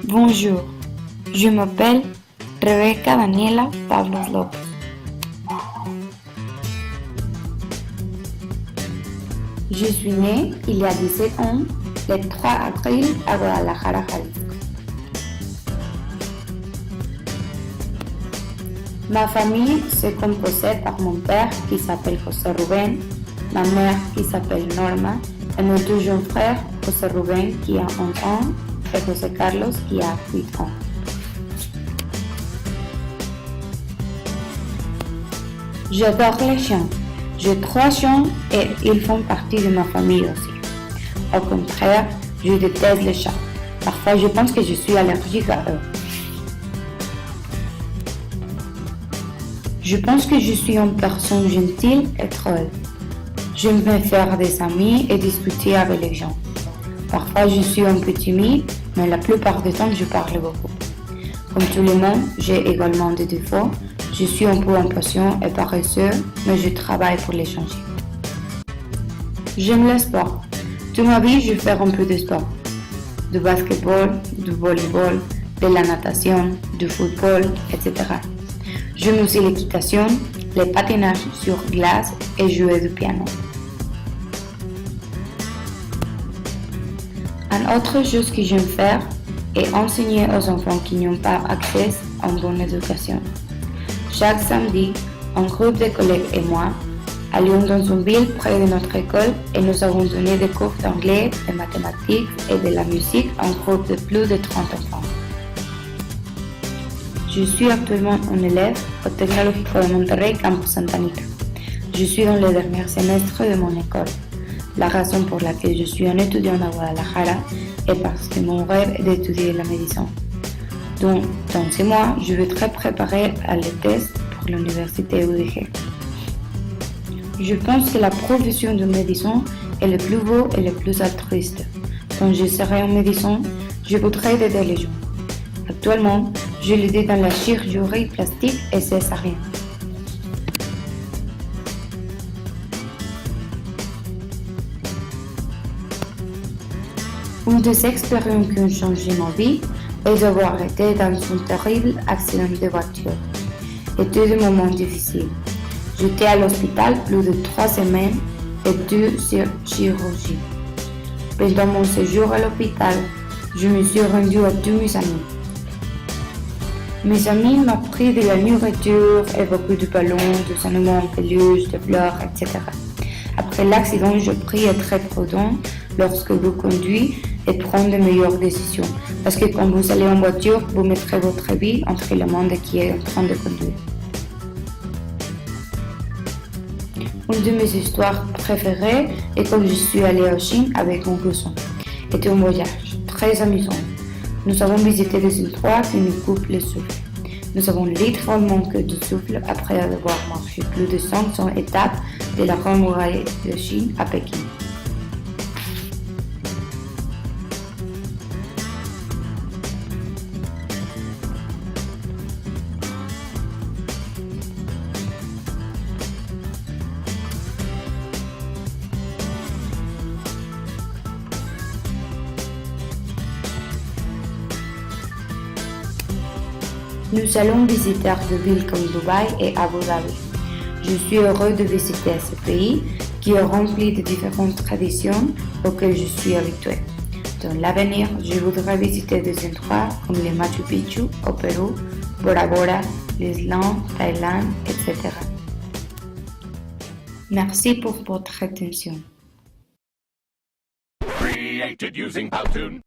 Bonjour, je m'appelle Rebeca Daniela Pablos López. Je suis née il y a 17 ans, le 3 avril à Guadalajara, Jalisco. Ma famille se composait par mon père qui s'appelle José Rubén, ma mère qui s'appelle Norma et nos deux jeunes frères, José Rubén qui a 11 ans et José Carlos qui a 8 ans. J'adore les chiens. J'ai 3 chiens et ils font partie de ma famille aussi. Au contraire, je déteste les chats. Parfois, je pense que je suis allergique à eux. Je pense que je suis une personne gentille et drôle. J'aime bien faire des amis et discuter avec les gens. Parfois, je suis un peu timide, mais la plupart du temps, je parle beaucoup. Comme tout le monde, j'ai également des défauts. Je suis un peu impatient et paresseux, mais je travaille pour les changer. J'aime le sport. Toute ma vie, je fais un peu de sport. Du basketball, du volleyball, de la natation, du football, etc. J'aime aussi l'équitation, le patinage sur glace et jouer du piano. Une autre chose que j'aime faire est enseigner aux enfants qui n'ont pas accès à une bonne éducation. Chaque samedi, un groupe de collègues et moi allions dans une ville près de notre école et nous avons donné des cours d'anglais, de mathématiques et de la musique à un groupe de plus de 30 enfants. Je suis actuellement un élève au Tecnológico de Monterrey, Campus Santa Anita. Je suis dans le dernier semestre de mon école. La raison pour laquelle je suis un étudiant à Guadalajara est parce que mon rêve est d'étudier la médecine. Donc, dans 6 mois, je vais être préparée à les tests pour l'université UDG. Je pense que la profession de médecin est le plus beau et le plus altruiste. Quand je serai en médecin, je voudrais aider les gens. Actuellement, je l'aide dans la chirurgie plastique et césarienne. Une des expériences qui ont changé ma vie est d'avoir été dans un terrible accident de voiture. C'était des moments difficiles. J'étais à l'hôpital plus de 3 semaines et 2 chirurgies. Pendant mon séjour à l'hôpital, je me suis rendue à tous mes amis. Mes amis m'ont pris de la nourriture et beaucoup de ballons, des animaux en peluche, de fleurs, etc. Après l'accident, j'ai pris être prudent lorsque vous conduisez et prendre de meilleures décisions. Parce que quand vous allez en voiture, vous mettrez votre vie entre les mains de qui est en train de conduire. Une de mes histoires préférées est quand je suis allée en Chine avec mon cousin. C'était un voyage très amusant. Nous avons visité des endroits qui nous coupent le souffle. Nous avons littéralement que du souffle après avoir marché plus de 500 étapes de la Grande Muraille de Chine à Pékin. Nous allons visiter des villes comme Dubaï et Abu Dhabi. Je suis heureux de visiter ce pays qui est rempli de différentes traditions auxquelles je suis habituée. Dans l'avenir, je voudrais visiter des endroits comme le Machu Picchu au Pérou, Bora Bora, l'Islande, Thaïlande, etc. Merci pour votre attention. Created using Powtoon.